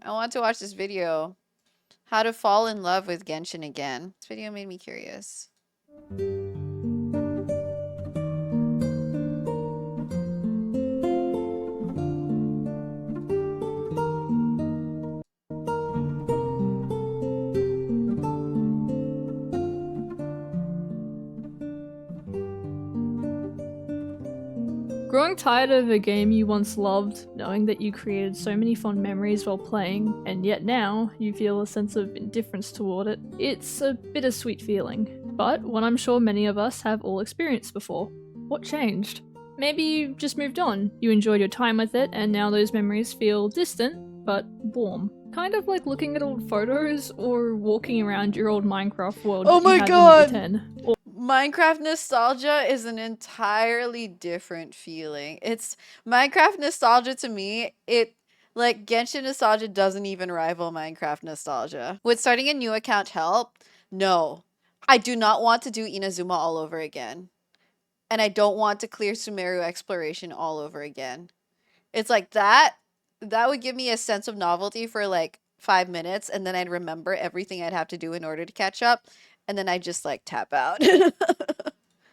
I want to watch this video. How to fall in love with Genshin again. This video made me curious. Growing tired of a game you once loved, knowing that you created so many fond memories while playing, and yet now you feel a sense of indifference toward it, it's a bittersweet feeling, but one I'm sure many of us have all experienced before. What changed? Maybe you just moved on, you enjoyed your time with it, and now those memories feel distant, but warm. Kind of like looking at old photos or walking around your old Minecraft world Oh that you my had god! when you were 10. Or Minecraft nostalgia is an entirely different feeling. It's Minecraft nostalgia to me, like Genshin nostalgia doesn't even rival Minecraft nostalgia. Would starting a new account help? No. I do not want to do Inazuma all over again. And I don't want to clear Sumeru exploration all over again. It's like that would give me a sense of novelty for like 5 minutes, and then I'd remember everything I'd have to do in order to catch up, and then I'd just like tap out.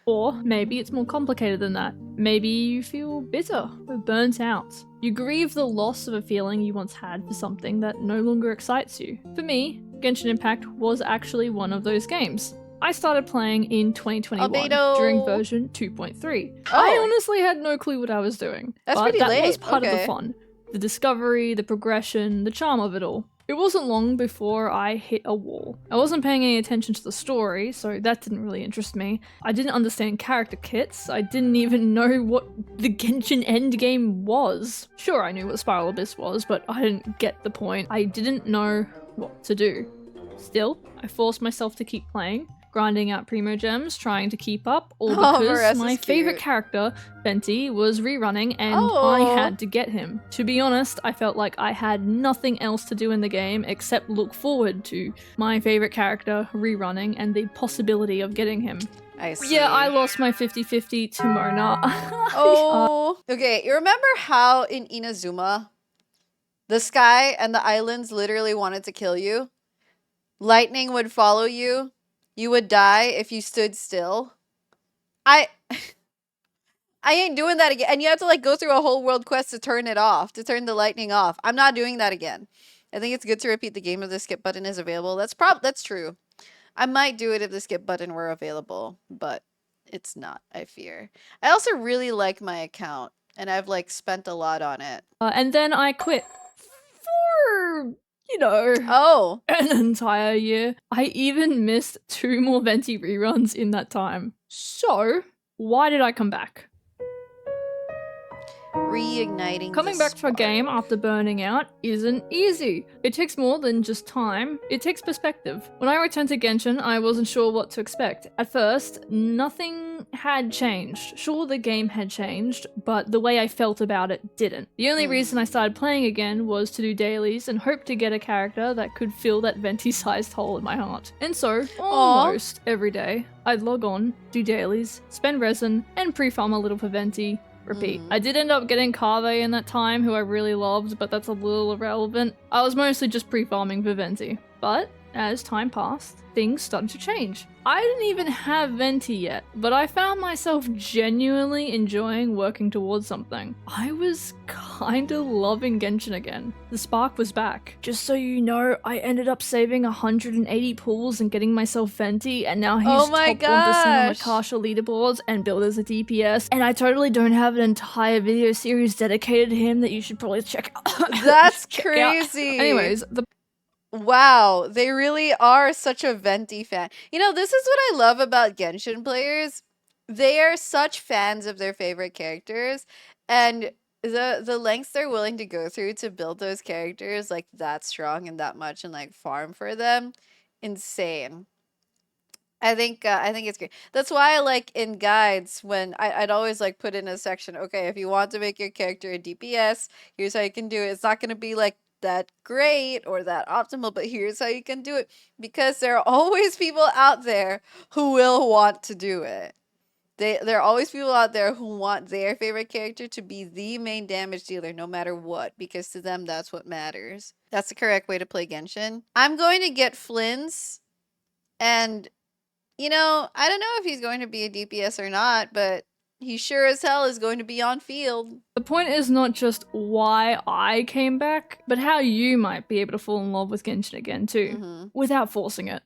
Or maybe it's more complicated than that. Maybe you feel bitter or burnt out. You grieve the loss of a feeling you once had for something that no longer excites you. For me, Genshin Impact was actually one of those games. I started playing in 2021 during Albedo. version 2.3. Oh. I honestly had no clue what I was doing. That's but pretty that was late. part of the Okay. fun. The discovery, the progression, the charm of it all. It wasn't long before I hit a wall. I wasn't paying any attention to the story, so that didn't really interest me. I didn't understand character kits. I didn't even know what the Genshin endgame was. Sure, I knew what Spiral Abyss was, but I didn't get the point. I didn't know what to do. Still, I forced myself to keep playing, grinding out primo gems, trying to keep up, all because Maress my is favorite cute. character, Venti, was rerunning and I Oh. had to get him. To be honest, I felt like I had nothing else to do in the game except look forward to my favorite character rerunning and the possibility of getting him. I see. Yeah, I lost my 50-50 to Mona. Oh. Okay, you remember how in Inazuma, the sky and the islands literally wanted to kill you? Lightning would follow you. You would die if you stood still. I ain't doing that again. And you have to like go through a whole world quest to turn it off, to turn the lightning off. I'm not doing that again. I think it's good to repeat the game if the skip button is available. That's true. I might do it if the skip button were available, but it's not, I fear. I also really like my account, and I've like spent a lot on it. And then I quit for, Oh. an entire year. I even missed 2 more Venti reruns in that time. So, why did I come back? Reigniting. Coming back to a game after burning out isn't easy. It takes more than just time, it takes perspective. When I returned to Genshin, I wasn't sure what to expect. At first, nothing had changed. Sure, the game had changed, but the way I felt about it didn't. The only reason I started playing again was to do dailies and hope to get a character that could fill that Venti-sized hole in my heart. And so, almost every day, I'd log on, do dailies, spend resin, and pre-farm a little for Venti. Repeat. I did end up getting Kaveh in that time, who I really loved, but that's a little irrelevant. I was mostly just pre-farming for Venti. But as time passed, things started to change. I didn't even have Venti yet, but I found myself genuinely enjoying working towards something. I was kinda loving Genshin again. The spark was back. Just so you know, I ended up saving 180 pulls and getting myself Venti, and now he's top 1% on the Kasha leaderboards and billed as a DPS, and I totally don't have an entire video series dedicated to him that you should probably check out. That's crazy. Anyways, wow, they really are such a Venti fan. You know, this is what I love about Genshin players. They are such fans of their favorite characters, and the lengths they're willing to go through to build those characters like that strong and that much and like farm for them, insane. I think it's great. That's why, like in guides, when I'd always like put in a section. Okay, if you want to make your character a DPS, here's how you can do it. It's not gonna be like that great or that optimal, but here's how you can do it, because there are always people out there who will want to do it. There are always people out there who want their favorite character to be the main damage dealer no matter what, because to them that's what matters. That's the correct way to play Genshin. I'm going to get Flynn's, and I don't know if he's going to be a DPS or not, but he sure as hell is going to be on field. The point is not just why I came back, but how you might be able to fall in love with Genshin again too, without forcing it.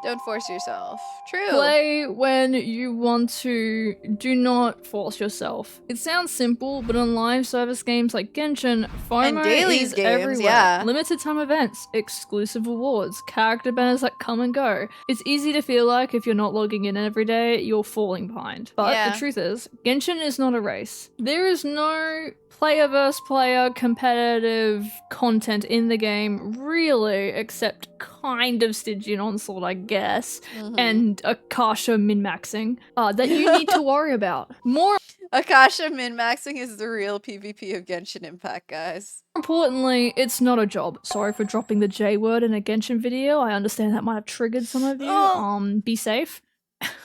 Don't force yourself. True. Play when you want to, do not force yourself. It sounds simple, but on live service games like Genshin, FOMO dailies is games, everywhere. yeah. Limited time events, exclusive awards, character banners that come and go. It's easy to feel like if you're not logging in every day, you're falling behind. But Yeah. the truth is, Genshin is not a race. There is no player versus player competitive content in the game, really, except kind of Stygian Onslaught, I guess, and Akasha min-maxing that you need to worry about. More Akasha min-maxing is the real PvP of Genshin Impact, guys. importantly, it's not a job. Sorry for dropping the J word in a Genshin video. I understand that might have triggered some of you. Be safe.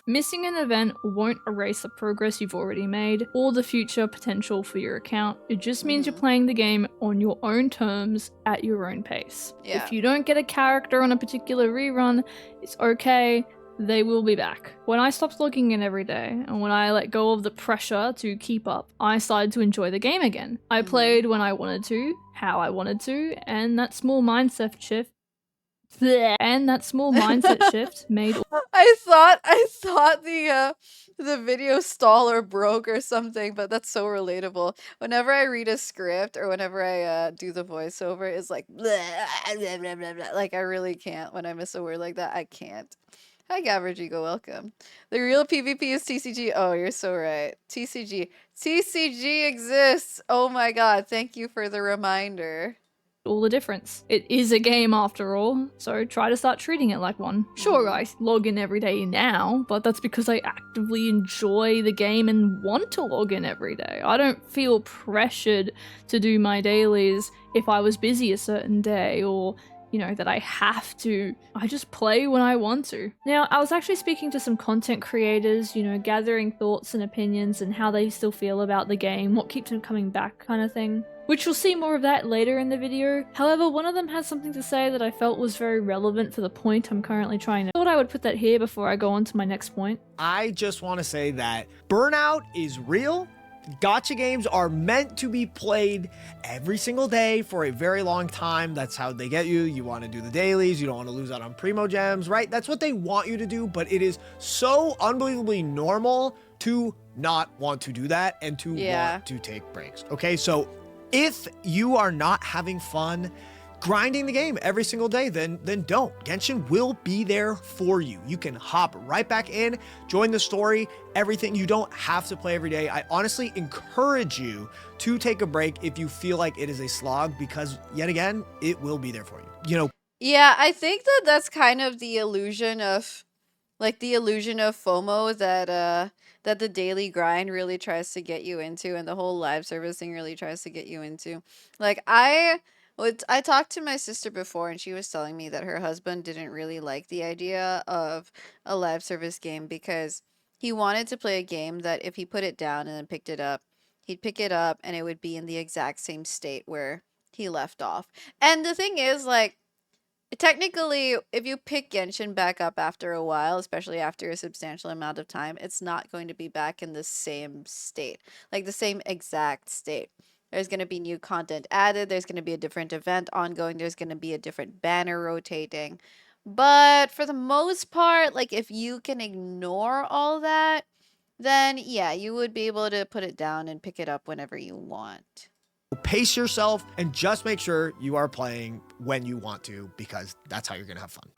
Missing an event won't erase the progress you've already made or the future potential for your account. It just means you're playing the game on your own terms at your own pace. Yeah. If you don't get a character on a particular rerun, it's okay. They will be back. When I stopped logging in every day and when I let go of the pressure to keep up, I started to enjoy the game again. I played when I wanted to, how I wanted to, and that small mindset shift made. I thought the video stall or broke or something, but that's so relatable. Whenever I read a script or whenever I do the voiceover, it's like blah, blah, blah, blah, blah. Like I really can't when I miss a word like that. I can't. Hi Gavrigigo, welcome. The real PvP is TCG. Oh, you're so right. TCG. TCG exists. Oh my god, thank you for the reminder. All the difference. It is a game after all, so try to start treating it like one. Sure, I log in every day now, but that's because I actively enjoy the game and want to log in every day. I don't feel pressured to do my dailies if I was busy a certain day or that I have to. I just play when I want to. Now, I was actually speaking to some content creators, gathering thoughts and opinions and how they still feel about the game, what keeps them coming back kind of thing. Which you'll see more of that later in the video. However, one of them had something to say that I felt was very relevant for the point I'm currently trying to. I thought I would put that here before I go on to my next point. I just want to say that burnout is real. Gacha games are meant to be played every single day for a very long time. That's how they get you. You want to do the dailies. You don't want to lose out on primo gems, right? That's what they want you to do, but it is so unbelievably normal to not want to do that and to want to take breaks. Okay, so if you are not having fun grinding the game every single day, then don't. Genshin will be there for you. You can hop right back in, join the story, everything. You don't have to play every day. I honestly encourage you to take a break if you feel like it is a slog, because yet again, it will be there for you. Yeah, I think that's kind of the illusion of FOMO that the daily grind really tries to get you into, and the whole live service thing really tries to get you into. Like I talked to my sister before, and she was telling me that her husband didn't really like the idea of a live service game because he wanted to play a game that if he put it down and then picked it up, he'd pick it up and it would be in the exact same state where he left off. And the thing is, like, technically, if you pick Genshin back up after a while, especially after a substantial amount of time, it's not going to be back in the same state, like the same exact state. There's going to be new content added. There's going to be a different event ongoing. There's going to be a different banner rotating. But for the most part, like if you can ignore all that, then yeah, you would be able to put it down and pick it up whenever you want. Pace yourself and just make sure you are playing when you want to, because that's how you're going to have fun.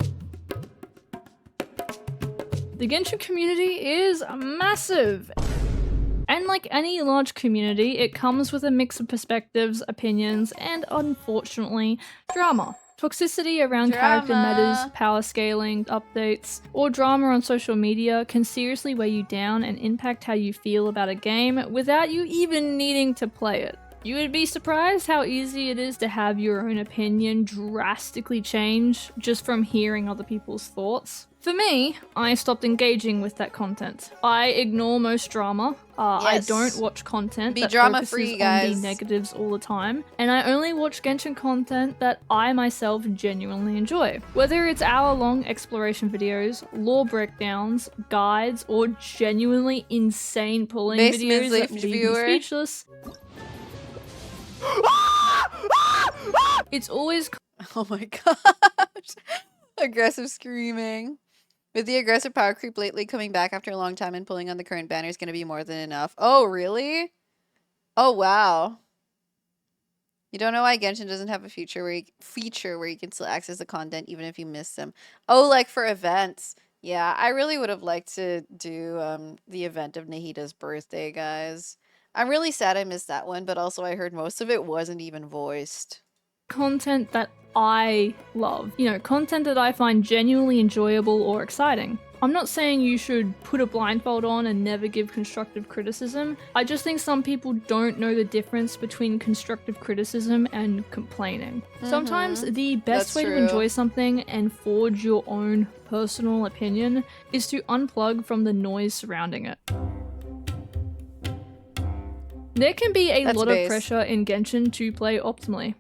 The Genshin community is massive. And like any large community, it comes with a mix of perspectives, opinions, and unfortunately, drama. Toxicity around character matters, power scaling, updates, or drama on social media can seriously weigh you down and impact how you feel about a game without you even needing to play it. You would be surprised how easy it is to have your own opinion drastically change just from hearing other people's thoughts. For me, I stopped engaging with that content. I ignore most drama. I don't watch content Be that drama-free, focuses on the guys. negatives all the time, and I only watch Genshin content that I myself genuinely enjoy. Whether it's hour-long exploration videos, lore breakdowns, guides, or genuinely insane pulling Base videos that Minzleaf leave me viewer. speechless, it's always Oh my gosh. Aggressive screaming. With the aggressive power creep lately coming back after a long time and pulling on the current banner is going to be more than enough. Oh, really? Oh, wow. You don't know why Genshin doesn't have a feature where you can still access the content even if you miss them. Oh, like for events. Yeah, I really would have liked to do the event of Nahida's birthday, guys. I'm really sad I missed that one, but also I heard most of it wasn't even voiced. content that I love. You know, content that I find genuinely enjoyable or exciting. I'm not saying you should put a blindfold on and never give constructive criticism. I just think some people don't know the difference between constructive criticism and complaining. Sometimes the best That's way true. to enjoy something and forge your own personal opinion is to unplug from the noise surrounding it. There can be a That's lot base. of pressure in Genshin to play optimally.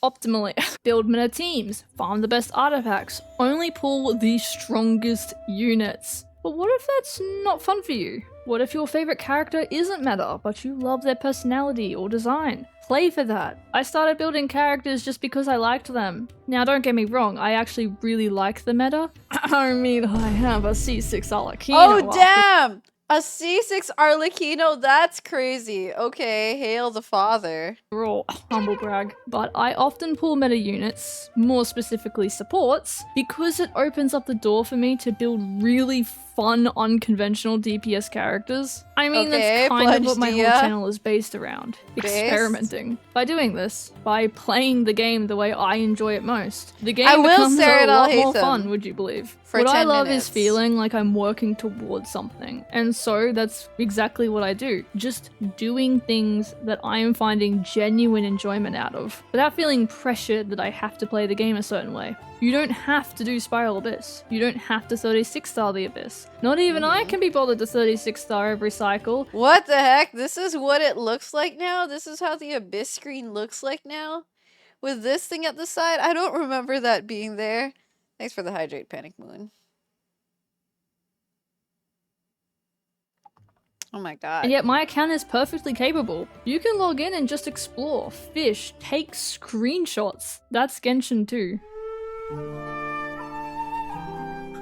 Optimally. Build meta teams, farm the best artifacts, only pull the strongest units. But what if that's not fun for you? What if your favorite character isn't meta, but you love their personality or design? Play for that. I started building characters just because I liked them. Now don't get me wrong, I actually really like the meta. I mean, I have a C6 Arlecchino. Oh, damn! A C6 Arlecchino? That's crazy. Okay, hail the father. Raw, humble brag. But I often pull meta units, more specifically supports, because it opens up the door for me to build really fun, unconventional DPS characters. I mean, Okay, that's kind of what my whole Plunge channel is based around. Experimenting. By doing this, by playing the game the way I enjoy it most, the game I will becomes stare a at lot Al more Haytham fun, would you believe? for What I 10 love minutes. is feeling like I'm working towards something. And so that's exactly what I do. Just doing things that I am finding genuine enjoyment out of, without feeling pressured that I have to play the game a certain way. You don't have to do Spiral Abyss. You don't have to 36-star the Abyss. Not even I can be bothered to 36-star every cycle. What the heck? This is what it looks like now? This is how the Abyss screen looks like now? With this thing at the side? I don't remember that being there. Thanks for the hydrate, Panic Moon. Oh my god. And yet my account is perfectly capable. You can log in and just explore, fish, take screenshots. That's Genshin too.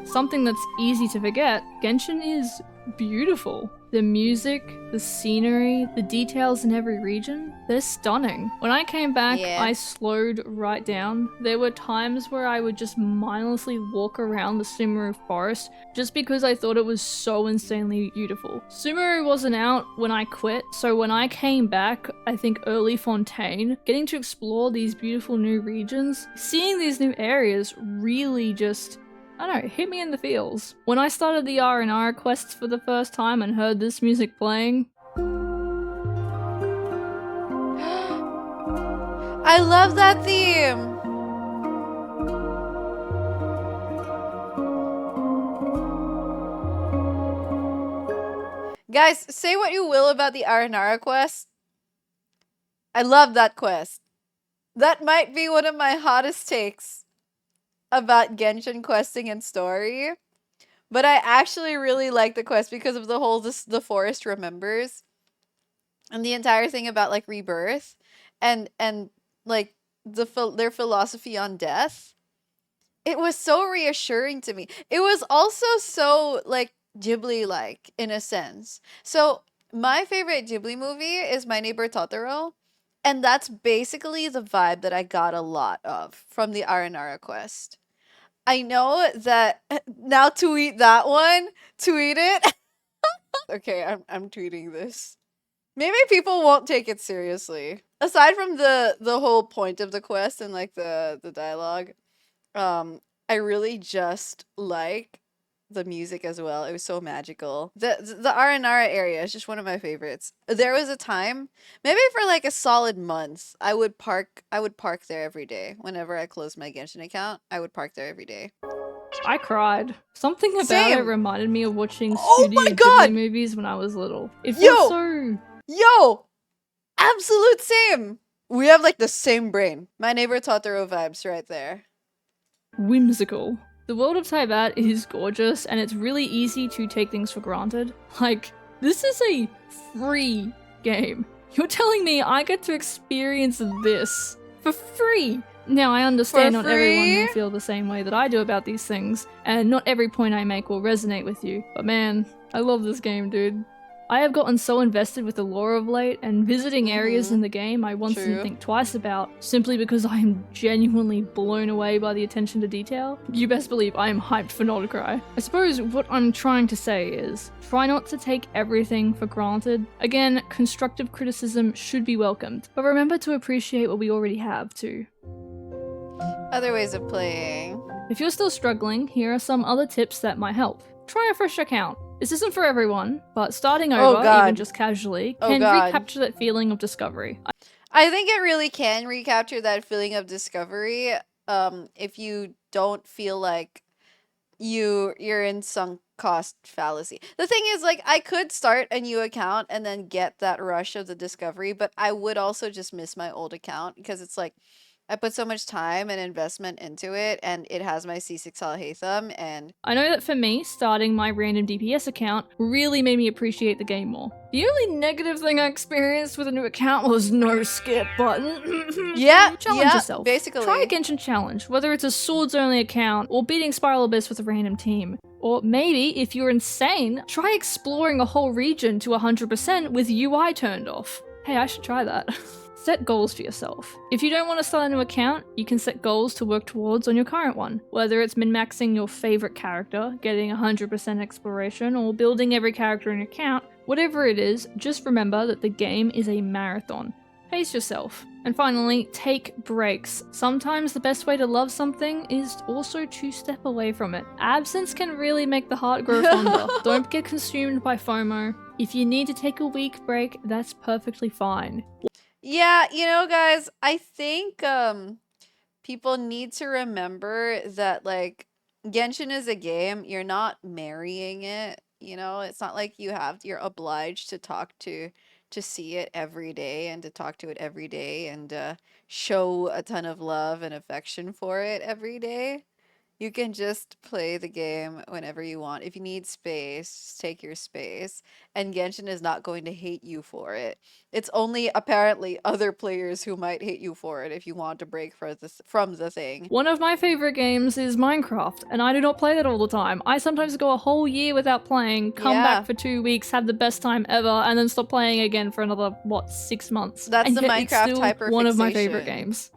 Something that's easy to forget, Genshin is beautiful. The music, the scenery, the details in every region, they're stunning. When I came back, Yeah. I slowed right down. There were times where I would just mindlessly walk around the Sumeru forest just because I thought it was so insanely beautiful. Sumeru wasn't out when I quit, so when I came back, I think early Fontaine, getting to explore these beautiful new regions, seeing these new areas really just, I don't know, hit me in the feels. When I started the R&R quests for the first time and heard this music playing, I love that theme! Guys, say what you will about the Aranara quest. I love that quest. That might be one of my hottest takes about Genshin questing and story. But I actually really like the quest because of the whole the forest remembers. And the entire thing about like rebirth and like their philosophy on death. It was so reassuring to me. It was also so like Ghibli like in a sense. So my favorite Ghibli movie is My Neighbor Totoro, and that's basically the vibe that I got a lot of from the Aranara quest. I know that now tweet that one, tweet it. Okay, I'm tweeting this. Maybe people won't take it seriously. Aside from the whole point of the quest and like the dialogue, I really just like the music as well. It was so magical. The Aranara area is just one of my favorites. There was a time, maybe for like a solid month, I would park there every day. Whenever I closed my Genshin account, I would park there every day. I cried. Something about it Same. reminded me of watching Oh my Studio Ghibli god! movies when I was little. It Yo! felt so... Yo! Absolute same! We have like the same brain. My neighbor Totoro vibes right there. whimsical. The world of Tibet is gorgeous, and it's really easy to take things for granted. Like, this is a free game. You're telling me I get to experience this for free? Now, I understand For not everyone free? will feel the same way that I do about these things, and not every point I make will resonate with you, but man, I love this game, dude. I have gotten so invested with the lore of late, and visiting areas in the game I once didn't True. think twice about, simply because I am genuinely blown away by the attention to detail. You best believe I am hyped for Nodacry. I suppose what I'm trying to say is, try not to take everything for granted. Again, constructive criticism should be welcomed, but remember to appreciate what we already have too. Other ways of playing. If you're still struggling, here are some other tips that might help. Try a fresh account. This isn't for everyone, but starting over, God. even just casually, Oh can God. recapture that feeling of discovery. I think it really can recapture that feeling of discovery. If you don't feel like you're in sunk cost fallacy. The thing is, like, I could start a new account and then get that rush of the discovery, but I would also just miss my old account because it's like I put so much time and investment into it, and it has my C6 Alhaitham, and I know that for me, starting my random DPS account really made me appreciate the game more. The only negative thing I experienced with a new account was no skip button. yeah, Challenge yourself. basically. Try a Genshin challenge, whether it's a swords only account or beating Spiral Abyss with a random team. Or maybe, if you're insane, try exploring a whole region to 100% with UI turned off. Hey, I should try that. Set goals for yourself. If you don't want to start a new account, you can set goals to work towards on your current one. Whether it's min-maxing your favorite character, getting 100% exploration, or building every character in your account, whatever it is, just remember that the game is a marathon. Pace yourself. And finally, take breaks. Sometimes the best way to love something is also to step away from it. Absence can really make the heart grow fonder. Don't get consumed by FOMO. If you need to take a week break, that's perfectly fine. Yeah, guys, I think people need to remember that, like, Genshin is a game. You're not marrying it. It's not like you're obliged to see it every day and to talk to it every day and show a ton of love and affection for it every day. You can just play the game whenever you want. If you need space, just take your space. And Genshin is not going to hate you for it. It's only apparently other players who might hate you for it if you want to break from the thing. One of my favorite games is Minecraft, and I do not play that all the time. I sometimes go a whole year without playing, come Yeah. back for 2 weeks, have the best time ever, and then stop playing again for another, 6 months. That's and the yet it's Minecraft still hyperfixation. one of my favorite games.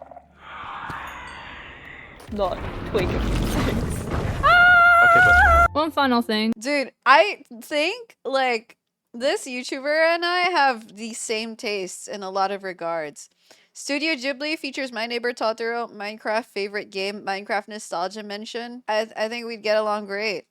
Not tweaking. Okay, but One final thing. Dude, I think, like, this YouTuber and I have the same tastes in a lot of regards. Studio Ghibli features My Neighbor Totoro, Minecraft favorite game, Minecraft nostalgia mention. I think we'd get along great.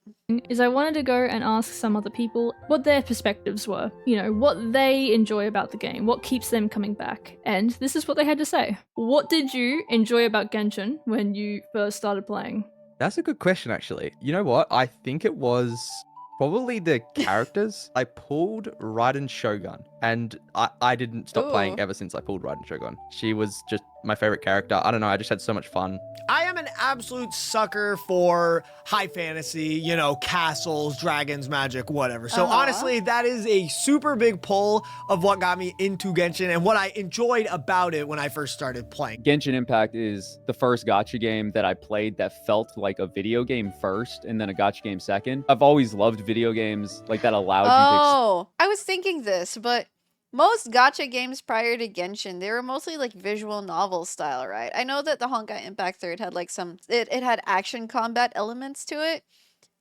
Is I wanted to go and ask some other people what their perspectives were. What they enjoy about the game, what keeps them coming back. And this is what they had to say. What did you enjoy about Genshin when you first started playing? that's a good question, actually. You know what? I think it was probably the characters. I pulled Raiden Shogun, and I didn't stop Ooh. playing ever since I pulled Raiden Shogun. She was just my favorite character. I don't know. I just had so much fun. I am an absolute sucker for high fantasy, castles, dragons, magic, whatever. So honestly, that is a super big pull of what got me into Genshin and what I enjoyed about it when I first started playing. Genshin Impact is the first gacha game that I played that felt like a video game first and then a gacha game second. I've always loved video games like that allowed you to Oh, I was thinking this, but most gacha games prior to Genshin, they were mostly like visual novel style, right? I know that the Honkai Impact Third had like it had action combat elements to it,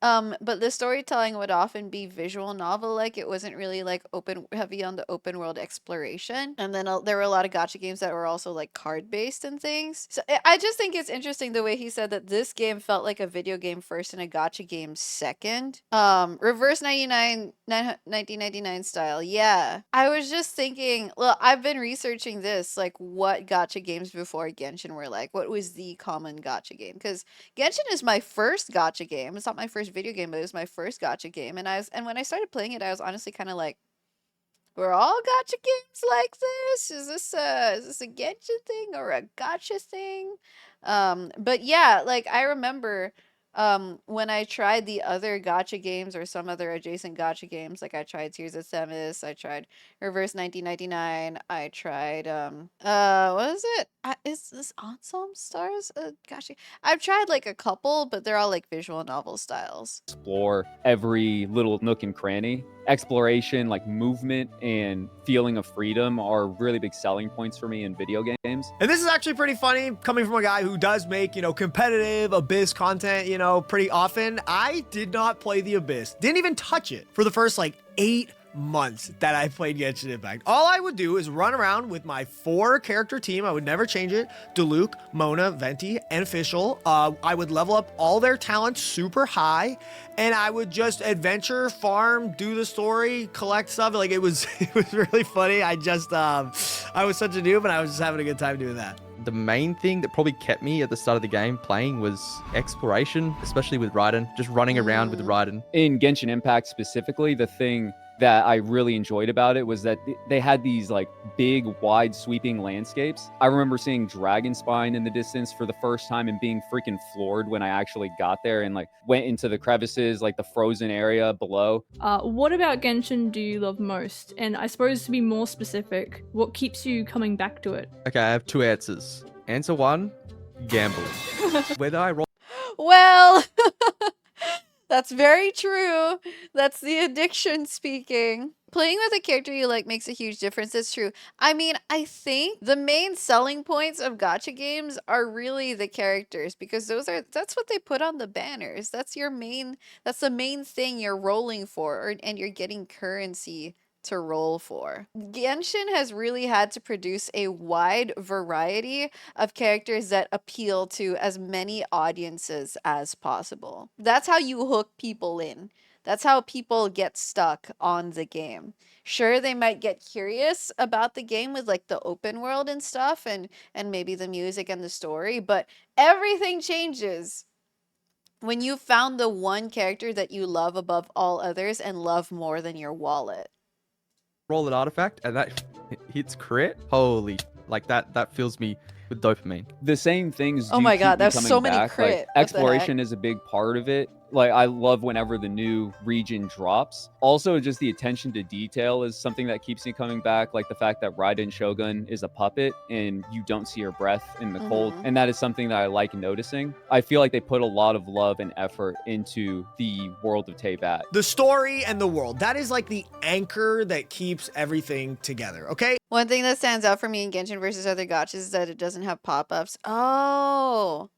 But the storytelling would often be visual novel like. It wasn't really like open heavy on the open world exploration. And then there were a lot of gacha games that were also like card based and things. So I just think it's interesting the way he said that this game felt like a video game first and a gacha game second. Reverse 1999 style. Yeah. I was just thinking, well, I've been researching this, like what gacha games before Genshin were like. What was the common gacha game? Because Genshin is my first gacha game. It's not my first video game, but it was my first gacha game. And when I started playing it, I was honestly kind of like, we're all gacha games like this? Is this a Genshin thing or a gacha thing? But yeah, like I remember when I tried the other gacha games or some other adjacent gacha games, like I tried Tears of Themis, I tried Reverse 1999, I tried what is it? Is this Ensemble Stars? Gosh, I've tried like a couple, but they're all like visual novel styles. Explore every little nook and cranny. Exploration, like movement and feeling of freedom, are really big selling points for me in video games. And this is actually pretty funny coming from a guy who does make, competitive Abyss content, pretty often. I did not play the Abyss, didn't even touch it for the first like 8 months that I played Genshin Impact. All I would do is run around with my 4-character team. I would never change it. Diluc, Mona, Venti, and Official. I would level up all their talents super high, and I would just adventure, farm, do the story, collect stuff. Like it was really funny. I was such a noob, and I was just having a good time doing that. The main thing that probably kept me at the start of the game playing was exploration, especially with Raiden, just running around with Raiden. In Genshin Impact specifically, the thing that I really enjoyed about it was that they had these like big, wide, sweeping landscapes. I remember seeing Dragonspine in the distance for the first time and being freaking floored when I actually got there and like went into the crevices, like the frozen area below. What about Genshin do you love most? And I suppose to be more specific, what keeps you coming back to it? Okay, I have 2 answers. Answer 1, gambling. Whether I roll Well, that's very true. That's the addiction speaking. Playing with a character you like makes a huge difference. That's true. I mean, I think the main selling points of gacha games are really the characters because that's what they put on the banners. That's the main thing you're rolling for, and you're getting currency to roll for. Genshin has really had to produce a wide variety of characters that appeal to as many audiences as possible. That's how you hook people in. That's how people get stuck on the game. Sure, they might get curious about the game with like the open world and stuff and maybe the music and the story, but everything changes when you found the one character that you love above all others and love more than your wallet. an artifact and that hits crit, holy, like that fills me with dopamine. The same things. Oh my keep God, me there's coming so many back. crit. Like, What the exploration is a big part of it. Like I love whenever the new region drops. Also, just the attention to detail is something that keeps me coming back. Like the fact that Raiden Shogun is a puppet and you don't see her breath in the cold, and that is something that I like noticing. I feel like they put a lot of love and effort into the world of Teyvat. The story and the world, that is like the anchor that keeps everything together, okay? One thing that stands out for me in Genshin versus other gachas is that it doesn't have pop-ups. Oh,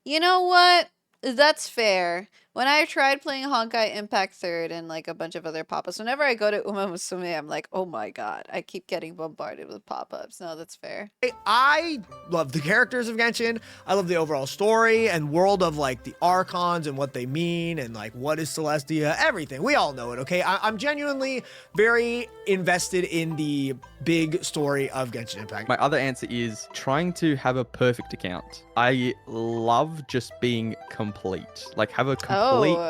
you know what? That's fair. When I tried playing Honkai Impact 3rd and like a bunch of other pop-ups, whenever I go to Uma Musume, I'm like, oh my God, I keep getting bombarded with pop-ups. No, that's fair. I love the characters of Genshin. I love the overall story and world of like the Archons and what they mean and like what is Celestia, everything. We all know it, okay? I'm genuinely very invested in the big story of Genshin Impact. My other answer is trying to have a perfect account. I love just being complete. Like have a complete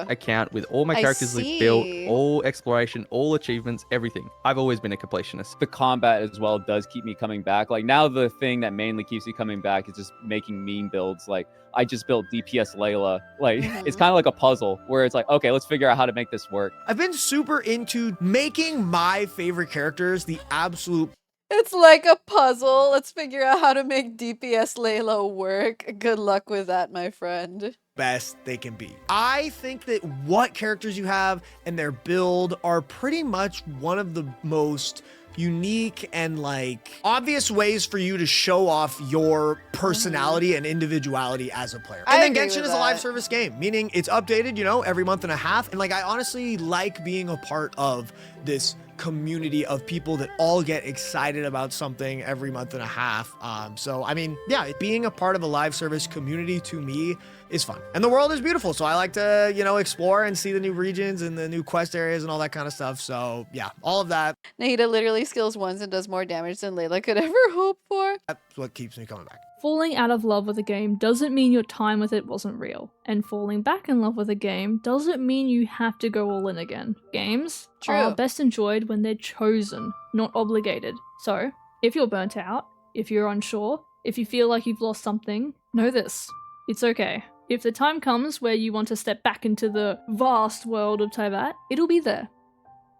account with all my characters built, all exploration, all achievements, everything. I've always been a completionist. The combat as well does keep me coming back. Like now the thing that mainly keeps me coming back is just making meme builds. Like I just built DPS Layla. Like it's kind of like a puzzle where it's like, okay, let's figure out how to make this work. I've been super into making my favorite characters the absolute It's like a puzzle. Let's figure out how to make DPS Layla work. Good luck with that, my friend. best they can be. I think that what characters you have and their build are pretty much one of the most unique and like obvious ways for you to show off your personality and individuality as a player. And then Genshin is a live service game, meaning it's updated, you know, every month and a half. And like, I honestly like being a part of this community of people that all get excited about something every month and a half. So, I mean, yeah, being a part of a live service community to me is fun. And the world is beautiful. So I like to, you know, explore and see the new regions and the new quest areas and all that kind of stuff. So yeah, all of that. Nahida literally skills once and does more damage than Layla could ever hope for. That's what keeps me coming back. Falling out of love with a game doesn't mean your time with it wasn't real, and falling back in love with a game doesn't mean you have to go all in again. Games are best enjoyed when they're chosen, not obligated. So, if you're burnt out, if you're unsure, if you feel like you've lost something, know this. It's okay. If the time comes where you want to step back into the vast world of Teyvat, it'll be there,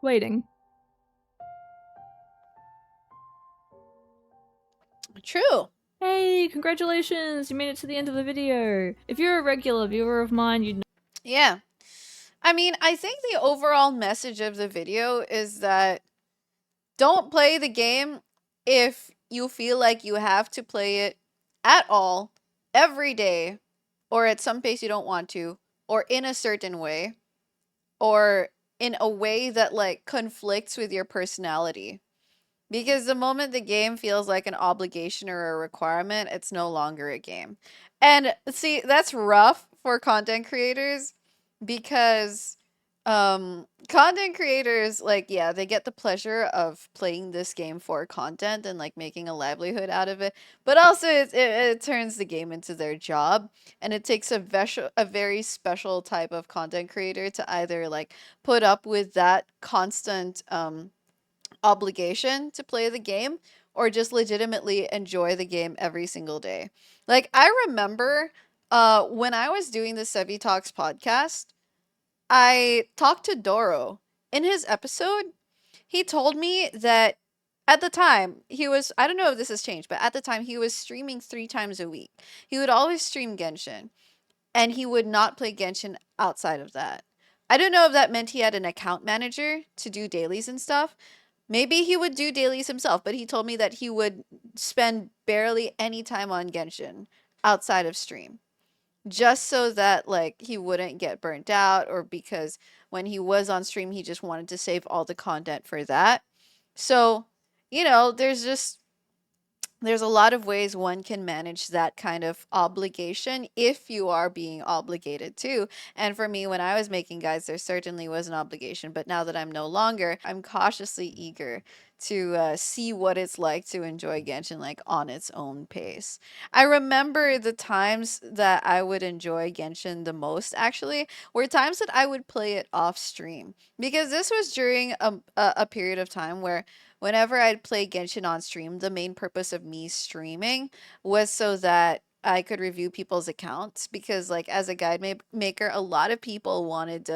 waiting. True. Hey, congratulations! You made it to the end of the video. If you're a regular viewer of mine, you'd know. Yeah. I mean, I think the overall message of the video is that don't play the game if you feel like you have to play it at all, every day, or at some pace you don't want to, or in a certain way, or in a way that like conflicts with your personality. Because the moment the game feels like an obligation or a requirement, it's no longer a game. And see, that's rough for content creators because content creators, like, yeah, they get the pleasure of playing this game for content and like making a livelihood out of it. But also it turns the game into their job, and it takes a very special type of content creator to either like put up with that constant obligation to play the game or just legitimately enjoy the game every single day. Like, I remember when I was doing the Sevy Talks podcast, I talked to Doro. In his episode, he told me that at the time he was, I don't know if this has changed, but at the time he was streaming 3 times a week. He would always stream Genshin, and he would not play Genshin outside of that. I don't know if that meant he had an account manager to do dailies and stuff. Maybe he would do dailies himself, but he told me that he would spend barely any time on Genshin outside of stream. Just so that like he wouldn't get burnt out, or because when he was on stream he just wanted to save all the content for that. So, you know, there's a lot of ways one can manage that kind of obligation if you are being obligated to. And for me, when I was making guides, there certainly was an obligation. But now that I'm no longer, I'm cautiously eager to see what it's like to enjoy Genshin like on its own pace. I remember the times that I would enjoy Genshin the most actually were times that I would play it off stream, because this was during a period of time where whenever I'd play Genshin on stream, the main purpose of me streaming was so that I could review people's accounts, because like as a guide maker, a lot of people wanted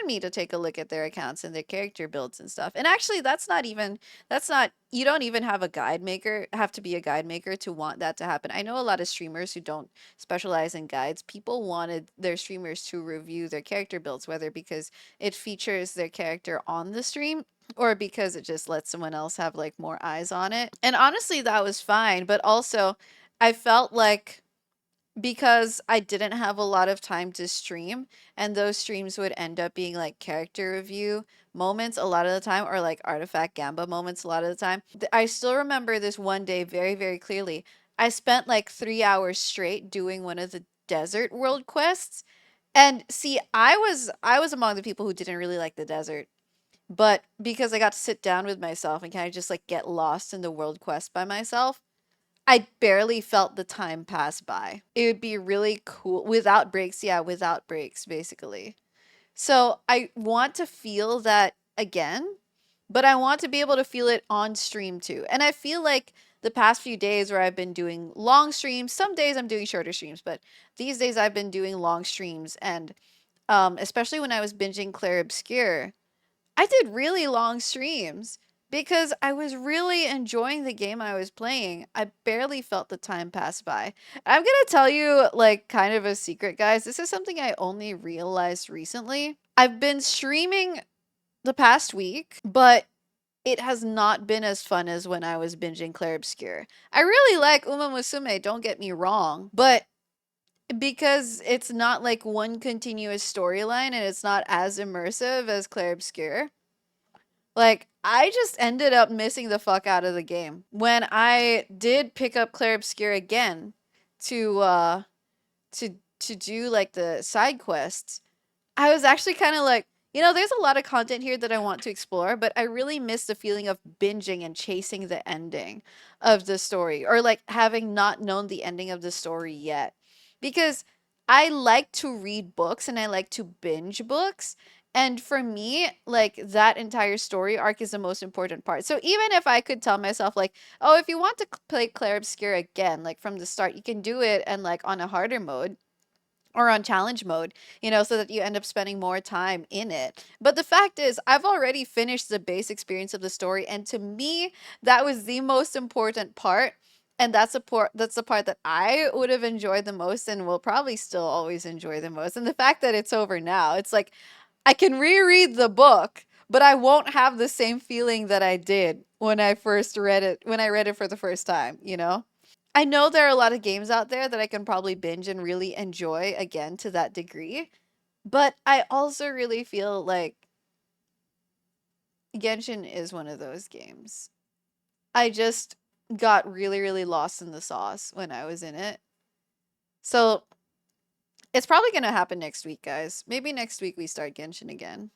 me to take a look at their accounts and their character builds and stuff. And actually that's not you don't even have to be a guide maker to want that to happen. I know a lot of streamers who don't specialize in guides, people wanted their streamers to review their character builds, whether because it features their character on the stream or because it just lets someone else have like more eyes on it. And honestly, that was fine. But also I felt like because I didn't have a lot of time to stream, and those streams would end up being like character review moments a lot of the time, or like artifact gamba moments a lot of the time. I still remember this one day very, very clearly. I spent like 3 hours straight doing one of the desert world quests. And see, I was among the people who didn't really like the desert. But because I got to sit down with myself and kind of just like get lost in the world quest by myself, I barely felt the time pass by. It would be really cool without breaks. Yeah, without breaks, basically. So I want to feel that again, but I want to be able to feel it on stream too. And I feel like the past few days where I've been doing long streams, some days I'm doing shorter streams, but these days I've been doing long streams. And especially when I was binging Claire Obscure, I did really long streams because I was really enjoying the game I was playing. I barely felt the time pass by. I'm gonna tell you, like, kind of a secret, guys. This is something I only realized recently. I've been streaming the past week, but it has not been as fun as when I was binging Clair Obscur. I really like Uma Musume, don't get me wrong, but because it's not like one continuous storyline and it's not as immersive as Clair Obscur, like, I just ended up missing the fuck out of the game. When I did pick up Clair Obscur again to to do like the side quests, I was actually kind of like, there's a lot of content here that I want to explore, but I really miss the feeling of binging and chasing the ending of the story, or like having not known the ending of the story yet. Because I like to read books and I like to binge books. And for me, like that entire story arc is the most important part. So even if I could tell myself, like, oh, if you want to play Clair Obscur again, like from the start, you can do it and like on a harder mode or on challenge mode, so that you end up spending more time in it. But the fact is, I've already finished the base experience of the story, and to me, that was the most important part. And that's the part that I would have enjoyed the most and will probably still always enjoy the most. And the fact that it's over now, it's like I can reread the book, but I won't have the same feeling that I did when I first read it, when I read it for the first time, I know there are a lot of games out there that I can probably binge and really enjoy again to that degree, but I also really feel like Genshin is one of those games. I just got really, really lost in the sauce when I was in it. So it's probably going to happen next week, guys. Maybe next week we start Genshin again.